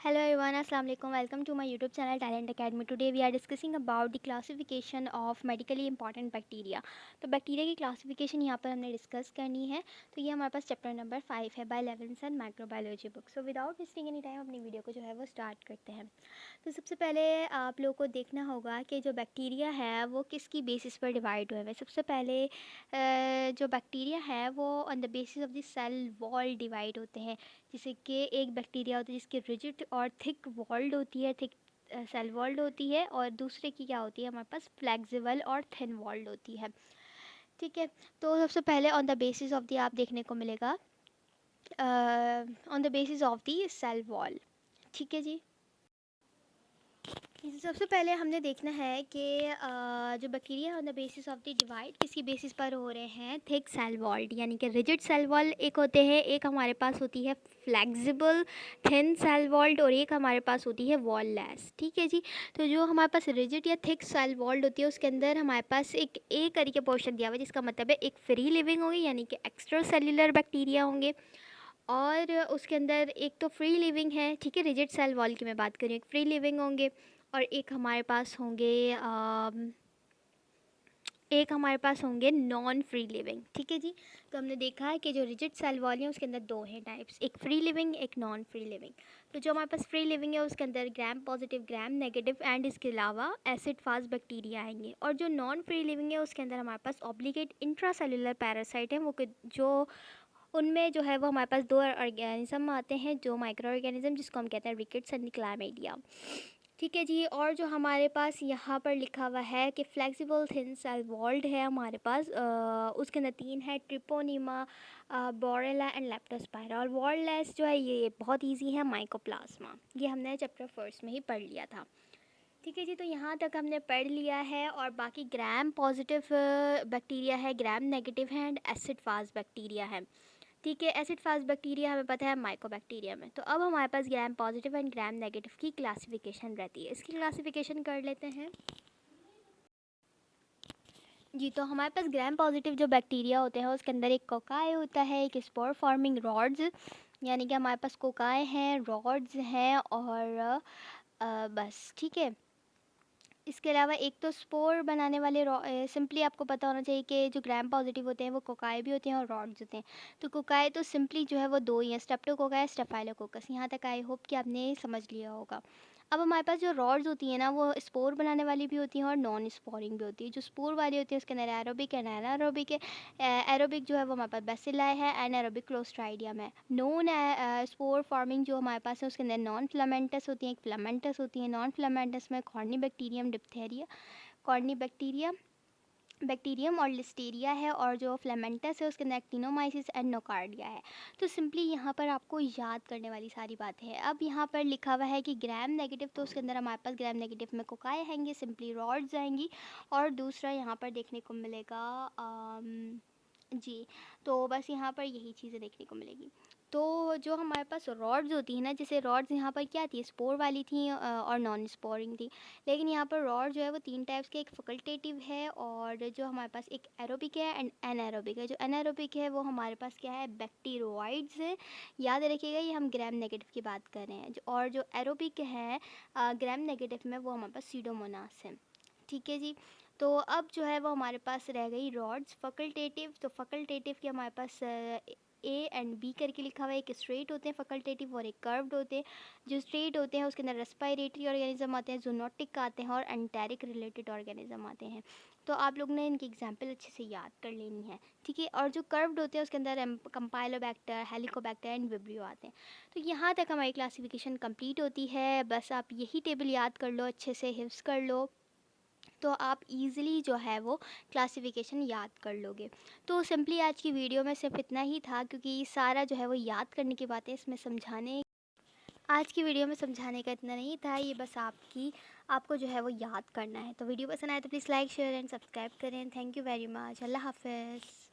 Hello everyone, Assalamu alaikum. Welcome to my YouTube channel Talent Academy. Today we are discussing about the classification of medically important bacteria. तो bacteria की classification यहाँ पर हमने discuss करनी है। तो ये हमारे पास चैप्टर नंबर 5 है by Levinson microbiology book. So without wasting any time अपनी वीडियो को जो है वो स्टार्ट करते हैं। तो सबसे पहले आप लोगों को देखना होगा कि जो बैक्टीरिया है वो किसकी बेसिस पर डिवाइड हुए हैं। सबसे पहले जो बैक्टीरिया है वो on the basis of the cell wall divide होते हैं। जैसे कि एक बैक्टीरिया होता है जिसकी रिजिड और थिक वॉल्ड होती है, थिक सेल वॉल्ड होती है, और दूसरे की क्या होती है हमारे पास फ्लेक्सिबल और थिन वॉल्ड होती है। ठीक है, तो सबसे पहले on the basis of the आप देखने को मिलेगा on the basis of the cell wall. ठीक है जी, सबसे पहले हमने देखना है कि जो bacteria on the basis of the divide किसकी बेसिस पर हो रहे हैं। थिक सेल वॉल्ड यानी कि रिजिड सेल वॉल एक होते हैं, एक हमारे पास होती है फ्लेक्सिबल थिन सेल वॉल्ड, और एक हमारे पास होती है वॉल लेस। ठीक है जी, तो जो हमारे पास रिजिड या थिक सेल वॉल्ड होती है उसके अंदर हमारे पास एक करके पोर्शन दिया हुआ है, जिसका मतलब है एक फ्री लिविंग होगी यानी कि एक्स्ट्रा सेल्यूलर बैक्टीरिया होंगे, और उसके अंदर एक तो फ्री लिविंग है। ठीक है, रिजिड सेल वॉल की मैं बात करूँ, एक फ्री लिविंग होंगे और एक हमारे पास होंगे नॉन फ्री लिविंग। ठीक है जी, तो हमने देखा है कि जो रिजिड सेल वॉल है उसके अंदर दो हैं टाइप्स, एक फ्री लिविंग एक नॉन फ्री लिविंग। तो जो हमारे पास फ्री लिविंग है उसके अंदर gram positive gram negative and इसके अलावा एसिड फास्ट बैक्टीरिया आएंगे, और जो नॉन फ्री लिविंग है उसके अंदर हमारे पास ऑब्लिगेट इंट्रासेल्युलर पैरासाइट हैं, वो जो उनमें जो है वो हमारे पास दो ऑर्गेनिज्म आते हैं, जो माइक्रो ऑर्गेनिज्म जिसको हम कहते हैं रिकेट्स एंड क्लैमिडिया। ठीक है जी, और जो हमारे पास यहाँ पर लिखा हुआ है कि फ्लेक्सिबल थिन सेल वॉल्ड है हमारे पास, उसके अंदर तीन है, ट्रिपोनीमा, बोरेला एंड लेप्टोस्पायरा, और वॉल्डलेस जो है ये बहुत इजी है, माइकोप्लाज्मा। ये हमने चैप्टर फर्स्ट में ही पढ़ लिया था। ठीक है जी, तो यहाँ तक हमने पढ़ लिया है, और बाकी ग्राम पॉजिटिव बैक्टीरिया है, ग्राम नेगेटिव है एंड एसिड फास्ट बैक्टीरिया है। ठीक है, एसिड फास्ट बैक्टीरिया हमें पता है माइकोबैक्टीरिया में। तो अब हमारे पास gram positive and gram negative की क्लासिफिकेशन रहती है, इसकी क्लासिफिकेशन कर लेते हैं जी। तो हमारे पास ग्राम पॉजिटिव जो बैक्टीरिया होते हैं उसके अंदर एक कोकाई होता है, एक स्पोर फॉर्मिंग रॉड्स, यानी कि हमारे पास कोकाई हैं, रॉड्स हैं, और बस। ठीक है, इसके अलावा एक तो स्पोर बनाने वाले सिंपली आपको पता होना चाहिए कि जो ग्राम पॉजिटिव होते हैं वो कोकाई भी होते हैं और रॉड्स होते हैं। तो कोकाई तो सिंपली जो है वो दो ही हैं, स्ट्रेप्टोकोकाई स्टेफाइलोकोकस। यहाँ तक आई होप कि आपने समझ लिया होगा। अब हमारे पास जो रॉड्स होती हैं ना वो स्पोर बनाने वाली भी होती हैं और नॉन स्पोरिंग भी होती है। जो स्पोर वाली होती है उसके अंदर एरोबिक एंड एनारोबिक है। एरोबिक जो है वो हमारे पास बेसिलाई है, एनारोबिक क्लोस्ट्राइडियम है। नॉन स्पोर फॉर्मिंग जो हमारे पास है उसके अंदर नॉन फिलामेंटस होती हैं, एक फिलामेंटस होती है। नॉन फिलामेंटस में कॉर्निबैक्टीरियम डिप्थेरिया, कॉर्निबैक्टीरिया बैक्टीरियम और लिस्टेरिया है, और जो फ्लेमेंटस है उसके अंदर एक्टिनोमाइसिस एंड नोकार्डिया है। तो सिंपली यहाँ पर आपको याद करने वाली सारी बातें हैं। अब यहाँ पर लिखा हुआ है कि ग्राम नेगेटिव, तो उसके अंदर हमारे पास ग्राम नेगेटिव में कोकाई आएंगे, सिंपली रॉड्स आएंगी, और दूसरा यहाँ पर देखने को मिलेगा जी। तो बस यहाँ पर यही चीज़ें देखने को मिलेगी। तो जो हमारे पास रॉड्स होती हैं ना, जैसे रॉड्स यहाँ पर क्या थी, स्पोर वाली थी और नॉन स्पोरिंग थी। लेकिन यहाँ पर रॉड जो है वो तीन टाइप्स के, एक फैकल्टेटिव है, और जो हमारे पास एक एरोबिक है एंड एनारोबिक है। जो एनारोबिक है वो हमारे पास क्या है, बैक्टीरोइड्स है। याद रखिएगा ये हम ग्राम नेगेटिव की बात कर रहे हैं। और जो एरोबिक है ग्राम नेगेटिव में, वो हमारे पास सीडोमोनास है। ठीक है जी, तो अब जो है वो हमारे पास रह गई रॉड्स। फैकल्टेटिव, तो फैकल्टेटिव के हमारे पास ए एंड बी करके लिखा हुआ है, एक स्ट्रेट होते हैं फैकल्टेटिव और एक कर्व्ड होते हैं। जो स्ट्रेट होते हैं उसके अंदर रेस्पिरेटरी ऑर्गेनिज्म आते हैं, जूनोटिक आते हैं, और एंटेरिक रिलेटेड ऑर्गेनिज्म आते हैं। तो आप लोग ने इनकी एग्जाम्पल अच्छे से याद कर लेनी है। ठीक है, और जो कर्व्ड होते हैं उसके अंदर कंपाइलोबैक्टर, हेलिकोबैक्टर एंड विब्रियो आते हैं। तो यहाँ तक हमारी क्लासिफिकेशन कंप्लीट होती है। बस आप यही टेबल याद कर लो, अच्छे से हिफ्स कर लो, तो आप इजीली जो है वो क्लासिफिकेशन याद कर लोगे। तो सिंपली आज की वीडियो में सिर्फ इतना ही था, क्योंकि सारा जो है वो याद करने की बातें इसमें समझाने, आज की वीडियो में समझाने का इतना नहीं था। ये बस आपको जो है वो याद करना है। तो वीडियो पसंद आए तो please like share and subscribe करें। Thank you very much. अल्लाह हाफ़िज़।